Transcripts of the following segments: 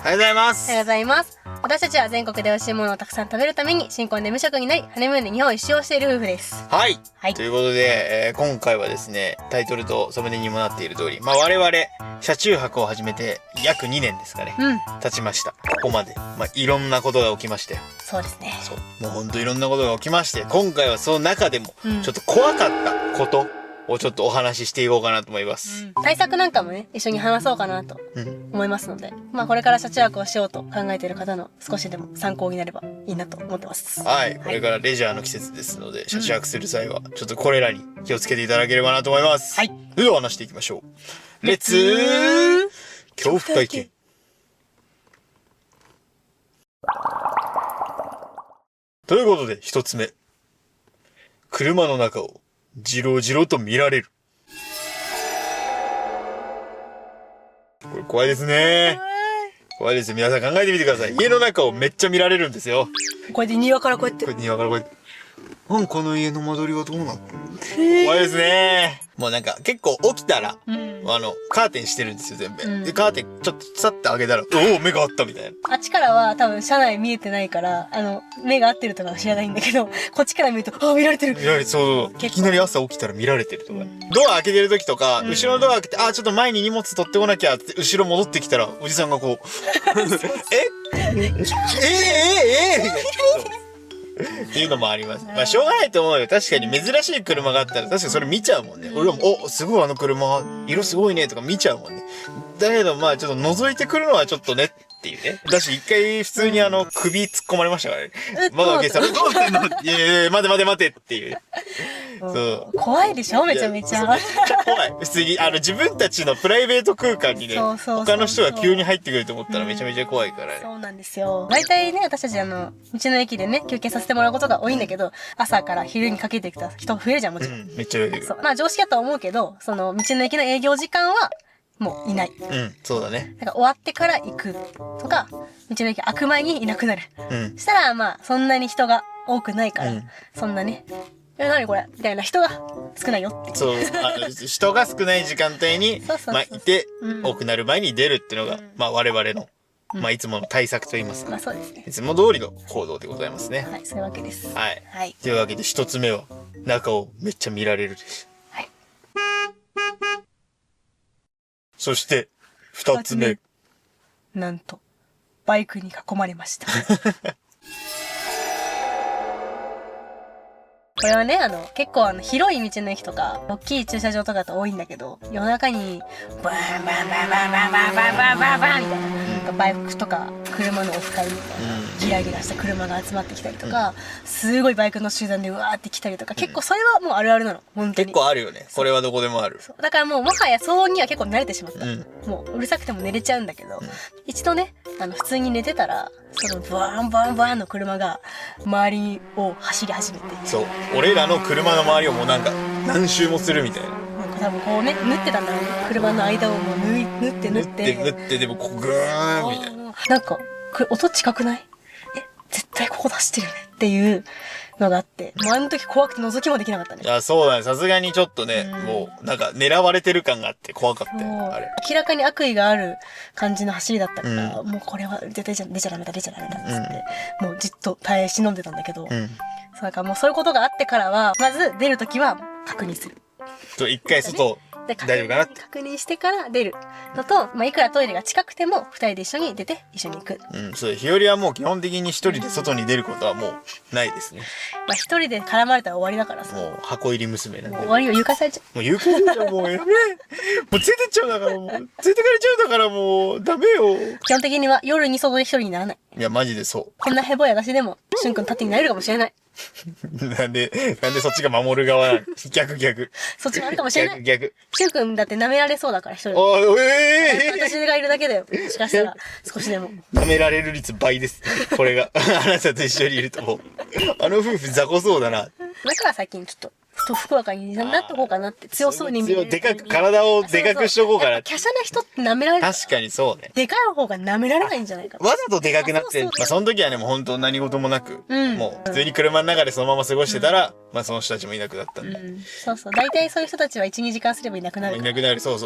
ありがとうございます。ありがとうございます。私たちは全国で美味しいものをたくさん食べるために新婚で無職になり、ハネムーンで日本一周をしている夫婦です。はい。はい。ということで、今回はですね、タイトルとサムネにもなっている通り、我々、車中泊を始めて約2年ですかね。経ちました。ここまで。いろんなことが起きましたよ。そうですね。そう。もうほんといろんなことが起きまして、今回はその中でも、ちょっと怖かったことをちょっとお話ししていこうかなと思います。対策なんかもね、一緒に話そうかなと思いますので、これから車中泊をしようと考えている方の少しでも参考になればいいなと思ってます。はい。これからレジャーの季節ですので、車中泊する際は、ちょっとこれらに気をつけていただければなと思います。はい。それでは話していきましょう。レッツ恐怖体験。ということで、一つ目。車の中をじろじろと見られる。これ怖いですね。怖いですよ。皆さん考えてみてください。家の中をめっちゃ見られるんですよ。こうやって庭からこうやって。庭からこうやって。この家の間取りはどうなの？怖いですね。もうなんか結構起きたら、カーテンしてるんですよ、全部。で、カーテンちょっとさって開けたら、おお、目があったみたいな。あっちからは多分車内見えてないから、目が合ってるとかは知らないんだけど、こっちから見ると、見られてる。見られて、そう。いきなり朝起きたら見られてるとか。ドア開けてる時とか、後ろのドア開けて、ちょっと前に荷物取ってこなきゃって、後ろ戻ってきたら、おじさんがこう、っていうのもあります。しょうがないと思うよ。確かに珍しい車があったら、確かにそれ見ちゃうもんね。俺も、すごい車、色すごいねとか見ちゃうもんね。だけどちょっと覗いてくるのはちょっとねっていうね。だし一回普通に首突っ込まれましたからね。窓開けたら、どうしてんの？いや待てっていう。そう。怖いでしょめちゃめちゃ。めっちゃ怖い。普通に自分たちのプライベート空間にね、他の人が急に入ってくると思ったらめちゃめちゃ怖いからね。そうなんですよ。大体ね、私たち道の駅でね、休憩させてもらうことが多いんだけど、朝から昼にかけてきた人増えるじゃん、もちろん。めっちゃ増えてくる。そう。常識だとは思うけど、その道の駅の営業時間は、もういない。そうだね。だから終わってから行くとか、道の駅開く前にいなくなる。したらそんなに人が多くないから、そんなね、何これみたいな人が少ないよって。そう。人が少ない時間帯に、いて、多くなる前に出るっていうのが、我々の、いつもの対策と言いますか。そうですね。いつも通りの行動でございますね。はい、そういうわけです。はい。というわけで一つ目は、中をめっちゃ見られるです。はい。そして、二つ目。なんと、バイクに囲まれました。これはね、結構広い道の駅とか、大きい駐車場とかと多いんだけど、夜中に、バーンバーンバーンバーンバーンバーンバーンバーンバーンバーンみたいな、バイクとか、車のオフ会みたいな、ギラギラした車が集まってきたりとか、すごいバイクの集団でうわーって来たりとか、結構それはもうあるあるなの、本当に。結構あるよね。これはどこでもある。だからもう、もはや騒音には結構慣れてしまった。もう、うるさくても寝れちゃうんだけど、一度ね、普通に寝てたら、そのバーンバーンバーンの車が周りを走り始めて。そう。俺らの車の周りをもうなんか何周もするみたいな。なんか多分こうね、縫ってたんだろうね。車の間をもう縫って。縫って、でもこうグーンみたいな。なんか、これ音近くない？絶対ここ出してるねっていうのがあって、もうあの時怖くて覗きもできなかったね。いや、そうだね。さすがにちょっとね、もう、なんか狙われてる感があって怖かったよ、あれ。明らかに悪意がある感じの走りだったから、もうこれは絶対出ちゃダメだっつって、もうじっと耐え忍んでたんだけど、そうだからもうそういうことがあってからは、まず出るときは確認する。一回外、大丈夫かなって確認してから出るのと、いくらトイレが近くても二人で一緒に出て一緒に行く。そう、日和はもう基本的に一人で外に出ることはもうないですね。一人で絡まれたら終わりだからさ。もう箱入り娘なんで。終わりよ、誘拐されちゃう。もう誘拐されちゃう、もうやべえ。もう連れてっちゃうんだからもう、連れてかれちゃうんだからもう、ダメよ。基本的には夜に外で一人にならない。いや、マジでそう。こんなヘボい私でも、しゅんくん盾になれるかもしれない。なんでそっちが守る側なの？逆。そっちもあるかもしれない。逆。しゅんくんだって舐められそうだから一人で。私がいるだけだよ。もしかしたら、少しでも。舐められる率倍です。これが。あなたと一緒にいるともう。あの夫婦雑魚そうだな。だから最近ちょっと、ふくわかになっとこうかなって、強そうに見える。体をでかくしとこうかなって。華奢な人って舐められる。確かにそうね。でかい方が舐められないんじゃないかな。わざとでかくなって、その時はね、もう本当何事もなく、もう普通に車の中でそのまま過ごしてたら、その人たちもいなくなったんで。そう。大体そういう人たちは1、2時間すればいなくなる。いなくなる、そう。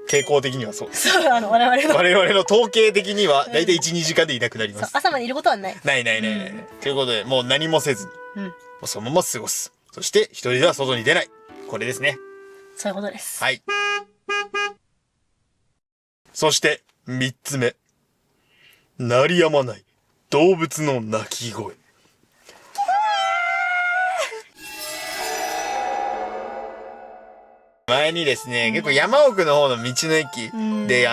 傾向的にはそうです。そう、我々の。我々の統計的には、だいたい1、2時間でいなくなります。朝までいることはない。ないないないない。ということで、もう何もせずに、もうん。うそのまま過ごす。そして、一人では外に出ない。これですね。そういうことです。はい。そして、3つ目。鳴り止まない動物の鳴き声。前にですね、結構山奥の方の道の駅で、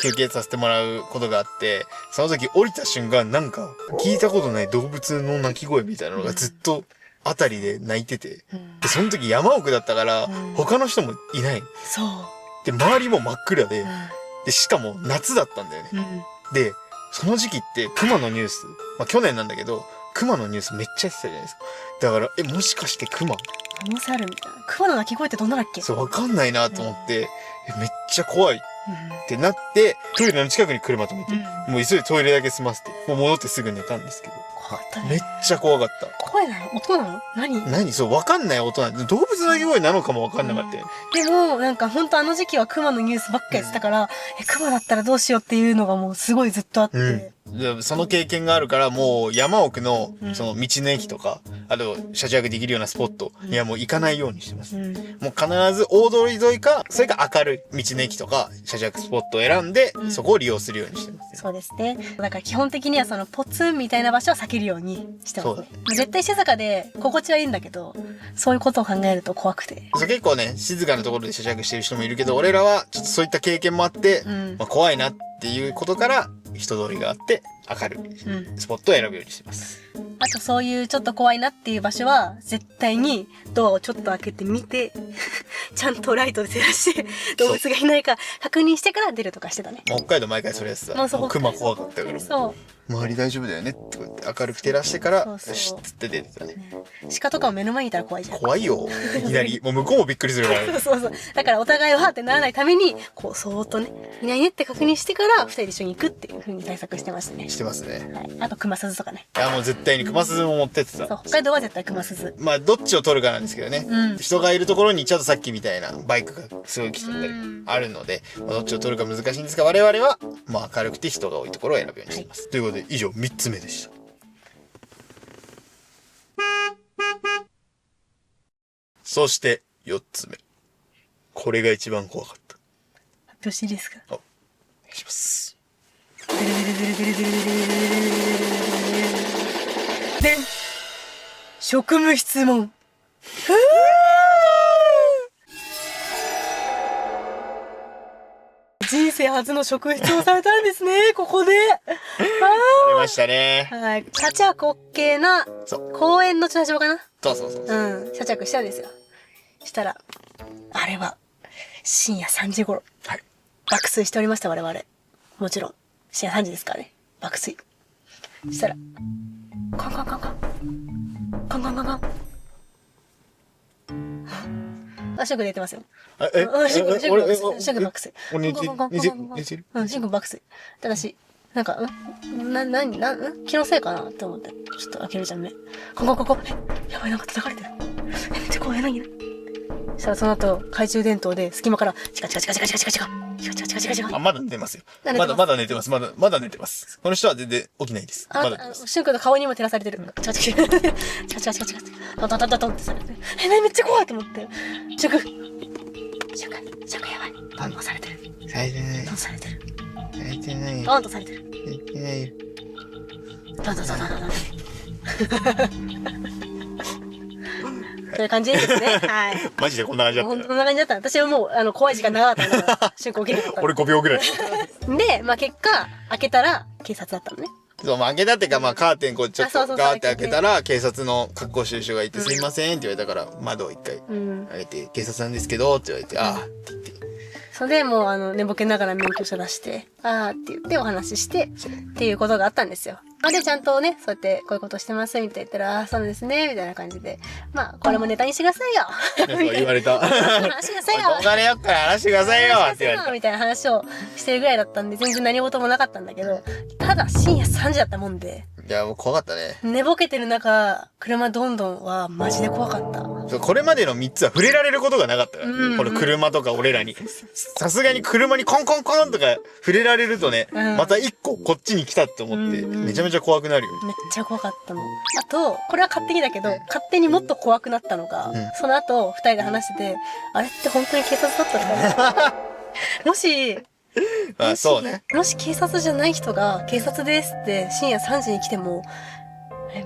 休憩させてもらうことがあって、その時降りた瞬間、なんか、聞いたことない動物の鳴き声みたいなのがずっと、あたりで鳴いてて、で、その時山奥だったから、他の人もいない。そう。で、周りも真っ暗で、で、しかも夏だったんだよね。で、その時期って熊のニュース、まあ去年なんだけど、熊のニュースめっちゃやってたじゃないですか。だから、もしかして熊可能性あるみたいな。熊の鳴き声ってどんなだっけ？そう、わかんないなと思って、めっちゃ怖いってなって、トイレの近くに車止めて、もう急いでトイレだけ済ませて、もう戻ってすぐ寝たんですけど。怖かったね。めっちゃ怖かった。声なの？音なの？何？そう、わかんない音なんで、動物の鳴き声なのかもわかんなかったよね。でも、なんかほんとあの時期は熊のニュースばっかやってたから、熊だったらどうしようっていうのがもうすごいずっとあって。でその経験があるから、もう山奥の、その道の駅とか、あと、車中泊できるようなスポットにはもう行かないようにしてます。もう必ず大通り沿いか、それか明るい道の駅とか、車中泊スポットを選んで、そこを利用するようにしてます、ね。そうですね。だから基本的にはそのポツンみたいな場所は避けるようにしてますね。絶対静かで心地はいいんだけど、そういうことを考えると怖くて。そう結構ね、静かなところで車中泊してる人もいるけど、俺らはちょっとそういった経験もあって、まあ、怖いなっていうことから、人通りがあって明るいスポットを選ぶようにしてます。あとそういうちょっと怖いなっていう場所は絶対にドアをちょっと開けてみてちゃんとライトで照らして動物がいないか確認してから出るとかしてたね。北海道毎回それやってた。もう熊怖かったから。そう。周り大丈夫だよねってこうやって明るく照らしてからよしっつって出てたね。鹿とかも目の前にいたら怖いじゃん。怖いよ。いきなりもう向こうもびっくりするから。そうそう。だからお互いはってならないためにこうそーっとねいないねって確認してから二人で一緒に行くっていう風に対策してましたね。してますね。はい。あと熊鈴とかね。いやもう絶対に熊鈴も持ってってた。そう北海道は絶対熊鈴。まあどっちを取るかなんですけどね。人がいるところにちょっとさっきみたいなバイクがすごい来てたりあるので、まあ、どっちを取るか難しいんですが我々はまあ明るくて人が多いところを選ぶようにしています。ということで以上3つ目でした。そして4つ目。これが一番怖かった。発表していいですか？お願いします。で職務質問。人生初の職質をされたんですね、ここで。ありましたね。はい。車中泊 OK な公園の駐車場かな。そうそうそう。車中泊したんですよ。したら、あれは深夜3時頃。はい。爆睡しておりました、我々。もちろん。深夜3時ですからね。爆睡。したら、カンカンカンカン。カンカンカンカン。あ、シュン君寝てますよ。シュン君爆睡。寝てるうん、シュン君爆睡。ただし、なんか、気のせいかなって思って、ちょっと開けるじゃん目。ここ、やばい、なんか叩かれてる。めっちゃ怖い、何そしたらその後、懐中電灯で隙間から、チカチカチカチカチカチカチカチカチカ。あ、まだ寝てますよ。まだ寝てます。まだ寝てます。この人は全然起きないです。まだ寝てます。シュン君の顔にも照らされてる。チカチカチカチカチカチカチカ。トントントントンってされて。めっちゃ怖いと思って。シュン君やばい。トントンされてる。されてない。トンされてる。されてない。トンとされてる。されてないよ。トントントントントン。そういう感じですね。はい。マジでこんな感じだった。こんな感じだった。私はもう、怖い時間長かったから、瞬間起きなかった。俺5秒ぐらい。で、まあ結果、開けたら、警察だったのね。そう、まあ、開けたっていうか、まあ、カーテンこう、ちょっとそうガーって開けたら、警察の格好してる人がいて、すいませんって言われたから、窓を一回開けて、警察なんですけど、って言われて、ああ、って言って。それでもう、寝ぼけながら免許証出して、あーって言ってお話しして、っていうことがあったんですよ。で、ちゃんとね、そうやってこういうことしてますみたいな言ったら、ああ、そうですね、みたいな感じで。まあ、これもネタにしてくださいよ。そう言われた。話してくださいよ。お金よっから話してくださいよって言われた。みたいな話をしてるぐらいだったんで、全然何事もなかったんだけど、ただ深夜3時だったもんで。いいや、もう怖かったね。寝ぼけてる中、車どんどんはマジで怖かった。そうこれまでの3つは触れられることがなかったから、うんこの車とか俺らに。さすがに車にコンコンコンとか触れられるとね、うんまた1個こっちに来たって思って、うんめちゃめちゃ怖くなるよ。めっちゃ怖かったの。あと、これは勝手にだけど、勝手にもっと怖くなったのが、んその後、二人で話してて、あれって本当に警察だったのかなもし、まあそうね。もし警察じゃない人が、警察ですって深夜3時に来ても、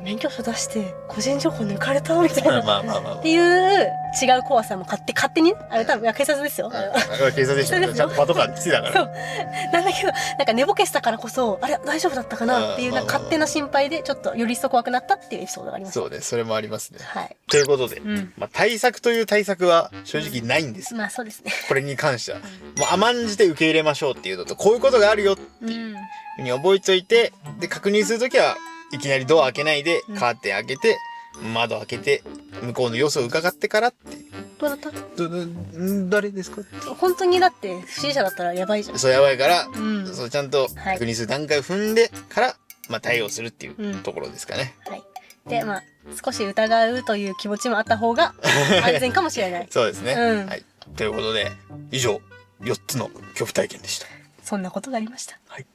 免許証出して個人情報抜かれたみたいな。まあまあまあ。っていう違う怖さも勝手にねあれ多分いや警察ですよ。警察でしたね。ちゃんとパトカー来てたかそうら。なんだけどなんか寝ぼけしたからこそあれ大丈夫だったかなっていうなんか勝手な心配でちょっとより一層怖くなったっていうエピソードがありました。そうね、それもありますね。はい。ということで、んまあ対策という対策は正直ないんです。まあそうですね。これに関しては。もう甘んじて受け入れましょうっていうのと、こういうことがあるよっていうふうに覚えておいて、で、確認するときはいきなりドア開けないで、カーテン開けて、窓開けて、向こうの様子を伺ってからっていう。どうだった？誰ですか？本当にだって不審者だったらやばいじゃん。そうやばいから、んそうちゃんとはい確認する段階を踏んでから、まあ対応するっていうんうところですかね。はい。でまあ少し疑うという気持ちもあった方が安全かもしれない。そうですね。うんはい。ということで、以上、4つの恐怖体験でした。そんなことがありました。はい。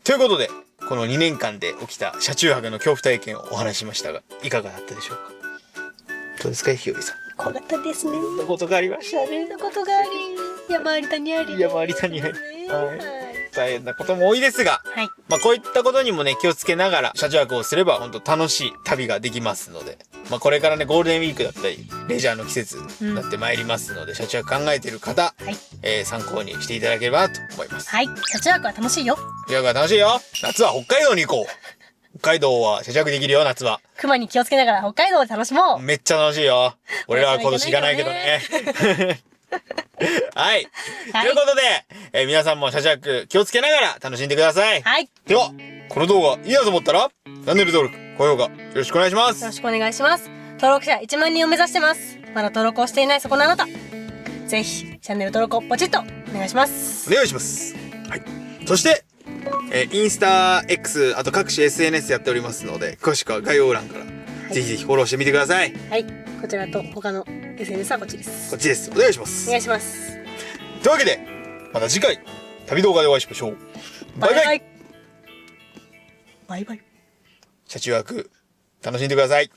ということで、この2年間で起きた車中泊の恐怖体験をお話ししましたが、いかがだったでしょうか？どうですか、ひよりさん。怖かったですね。そんなことがありましたね。そんなことがあり、山あり谷あり。山あり谷ありはいはい。大変なことも多いですが、はい。まあこういったことにもね、気をつけながら車中泊をすれば本当楽しい旅ができますので、まあこれからね、ゴールデンウィークだったり、レジャーの季節になってまいりますので、車中泊考えている方、はい。参考にしていただければと思います。はい。車中泊は楽しいよ。車中泊は楽しいよ。夏は北海道に行こう。北海道は車中泊できるよ、夏は。熊に気をつけながら北海道で楽しもう。めっちゃ楽しいよ。俺らは今年行かないけどね。はい。はいということで、皆さんも車中泊気をつけながら楽しんでください。はい。では、この動画いいなと思ったら、チャンネル登録、高評価、よろしくお願いしますよろ。しくお願いします。登録者1万人を目指してます。まだ登録をしていないそこのあなた。ぜひ、チャンネル登録をポチッとお願いします。お願いします。はい。そして、インスタ X、あと各種 SNS やっておりますので、詳しくは概要欄から、ぜひぜひフォローしてみてください。はい。こちらと他の SNS はこっちです。こっちです。お願いします。お願いします。というわけで、また次回、旅動画でお会いしましょう。バイバイ。バイバイ。車中泊、楽しんでください。